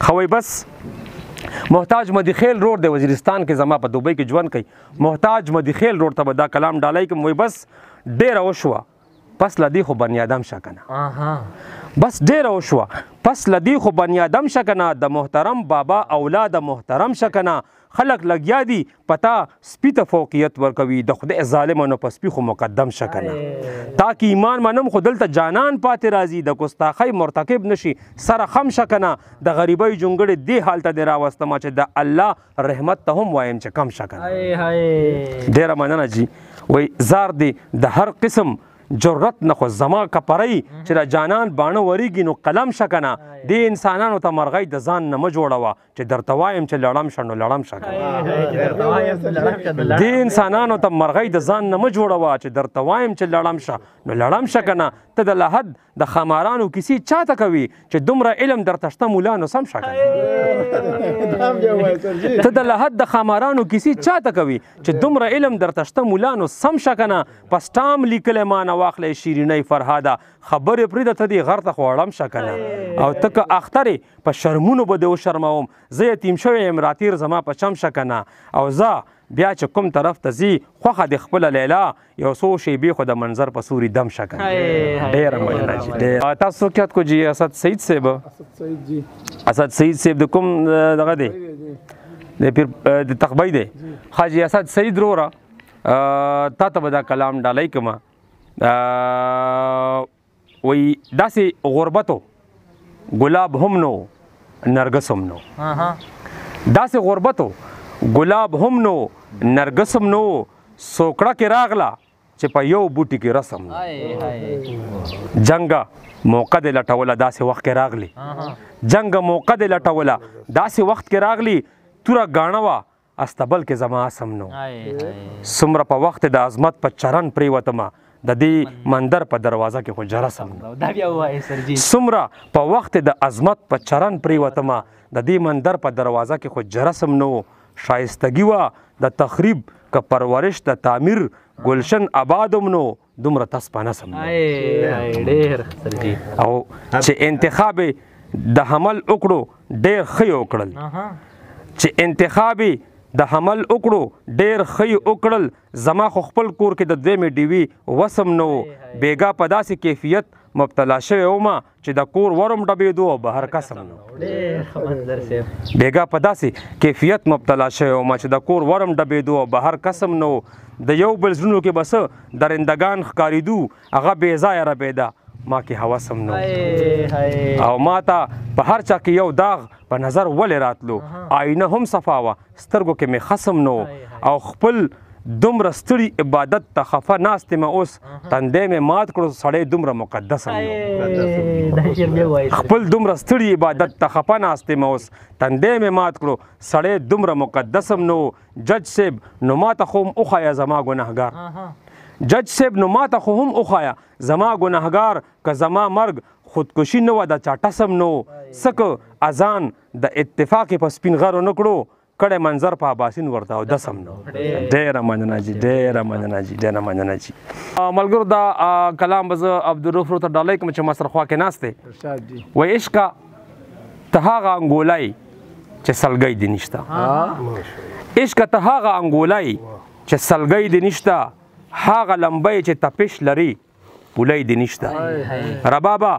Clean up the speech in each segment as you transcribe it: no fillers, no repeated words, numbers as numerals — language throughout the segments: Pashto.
خوی بس محتاج مدیخیل روډ دی وزیرستان کې زما په دوبۍ کې ژوند کوي محتاج مدیخیل روډ ته به دا کلام ډالۍ کوم وای بس ډېره وشوه پس لدی خو بنی آدم شه کنه بس ډېره وشوه پس لدی خو بنی آدم شه کنه د محترم بابا اولاد محترم شه کنه خلق لګیا دي پتا سپي ته فوقیت ورکوي د خدای ظالمانو په سپي خو مقدم شه کنه تاکي ایمان منم خو دلته جانان پاتې راځي د ګستاخۍ مرتکب نشي سره خم شه کنه د غریبۍ جونګړې دې حال ته دې راوستمه چې د الله رحمت ته هم وایم چې کم شه کنه ډېره مننه جي وایي زار دی د هر قسم جرت نه خو زما کپرۍ چې د جانان باڼه وریږي نو قلم شه کنه دې انسانانو ته مرغۍ د ځان نه مه جوړوه چې درته وایم چې لړم شه نو لړم شه کنه دې انسانانو ته مرغۍ د ځان نه مه جوړوه چې درته وایم چې لړم شه نو لړم شه کنه ته د لحد د خمارانو کیسې چاته کوي چې دومره علم درته شته مولا نو سم شه کنه ته د لحد د خمارانو کیسې چاته کوي چې دومره علم درته شته مولا نو سم شه کنه په سټام لیکلی مانه واخلی شیرینۍ فرهاده خبرې پرېږده ته دې غر ته خو اړم شه کنه او ته که اختر په شرمونو به دې وشرموم زه یتیم شوی یم راتیر زما په چم شه کنه او زه بیا چې کوم طرف ته ځي خوښه د خپله لیلا یو څو شیبې خو د منظر په سوري دم شه کنه ډېره مننه جي ډېر تاسو څوک یاد کو جي اسد سعید صاحب اسد سعید صاحب د کوم دغه دی د پیر د تخبۍ دی حاجي اسد سعید روره تا ته به دا کلام ډالۍ کومه وایي داسې غربتو ګلاب هم نو نرګس هم نو داسې غربتو ګلاب هم نو نرګس هم نو سوکړه کې راغله چې په یو بوټي کې رسم نو جنګه موقع دې لټوله داسې وخت کې راغلی جنګه موقع دې لټوله داسې وخت کې راغلی توره ګاڼه وه استبل کې زما اسم نو څومره په وخت د عظمت په چرن پرېوتمه د دې مندر په دروازه کې خو جرسم نو څومره په وخت د عظمت په چرن پرېوتمه د دې مندر په دروازه کې خو جرسم نو شایستګي وه د تخریب که پرورش د تعمیر ګلشن آبادم نو دومره تسپانه سم نو او چې انتخاب د حمل وکړو ډېر ښه یې وکړل چې انتخاب د حمل وکړو ډېر ښه یې وکړل زما خو خپل کور کې د دویمې ډیوي وسم نو بیګا په داسې کیفیت مبتلا شوی ومه چې د کور ورم ډبېدو او بهر قسم نو بیګا په داسې کیفیت مبتلا شوی ومه چې د کور ورم ډبېدو او بهر قسم نو د یو بل زړونو کې بس درندگان ښکارېدو هغه بې ځایه ربېده ما کې هوسم نو او ما ته په هر چا کې یو داغ په نظر ولې راتلو آینه هم صفا وه سترګو کې مې خصم نو او خپل دومره ستړي عبادت ته خفه ناست یم اوس تندی مې مات کړو سړی دومره مقدسم نو خپل دومره ستړي عبادت ته خفه ناست یم اوس تندی مې مات کړو سړی دومره مقدسم نو جج صاحب نو ما ته خو هم وښایه زما ګنهګار جج صاحب نو ما ته خو هم وښایه زما ګنهګار که زما مرګ خودکشي نه وه د چا ټسم نو څه که اذان د اتفاقې په سپین غرو نه کړو کړی منظر په اباسین ورته او دسم نو ډېره مننه جي ډېره مننه جي ډېره مننه جي ملګرو دا کلام به زه عبدالرؤف ورته ډالۍ کوم چې ما سره خوا کې ناست دی وایي عشقه ته هغه انګولی چې سلګۍ دې نشته عشقه ته هغه انګولی چې سلګۍ دې نشته هغه لمبۍ چې تپش لري پولی دې نشته ربابه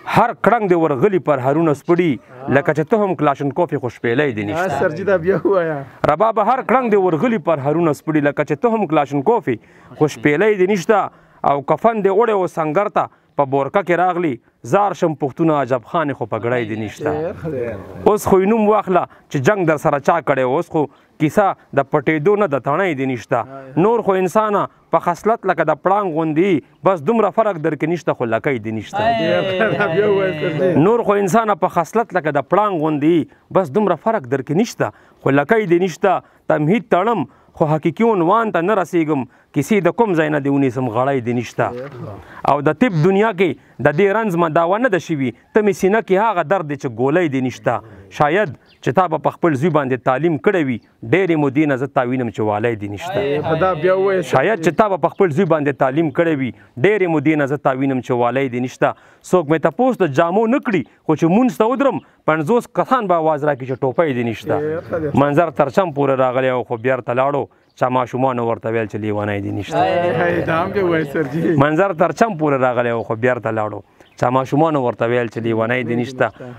هر کړنګ دې ورغلی پر هرونه سپړي لکه چې ته هم کلاشنکوف خو شپېلی دې نشته ربابه هر کړنګ دې ورغلی پر هرونه سپړي لکه چې ته هم کلاشنکوف خو شپېلی دې نشته او کفن دې وړی و سنګر ته په بورکه کې راغلی زار شم پښتونه عجب خان خو په ګړی دې نشته اوس خو نوم واخله چې جنګ در سره چا کړی اوس خو کیسه د پټېدو نه د تڼۍ دې نشته نور خو انسانه په خصلت لکه د پړانګ غوندې بس دومره فرق در کې نشته خو لکۍ دې نشته نور خو انسانه په خصلت لکه د پړانګ غوندې بس دومره فرق در کې نشته خو لکۍ دې نشته تمهید تړم خو حقیقي عنوان ته نه رسیږم کیسې د کوم ځای نه دې ونیسم غړی دې نشته او د طب دنیا کې د دې رنځ مداوه نه ده شوي ته مې سینه کې هغه درد دی چې ګولی دې نشته شاید چې تا به په خپل زوی باندې تعلیم کړی وي ډېرې مودې نه زه تا وینم چې والی دې نشته شاید چې تا به په خپل زوی باندې تعلیم کړی وي ډېرې مودې نه زه تا وینم چې والی دې نشته څوک مې تپوس د جامو نه کړي خو چې مونځ ته ودرم 50 کسان به آواز راکړي چې ټوپۍ دې نشته منظر ترچم پورې راغلی او خو بیرته لاړو چا ماشومانو ورته ویل چې لیونی دې نشته منظر ترچم پورې راغلی او خو بیرته لاړو چا ماشومانو ورته ویل چې لیونی دې نشته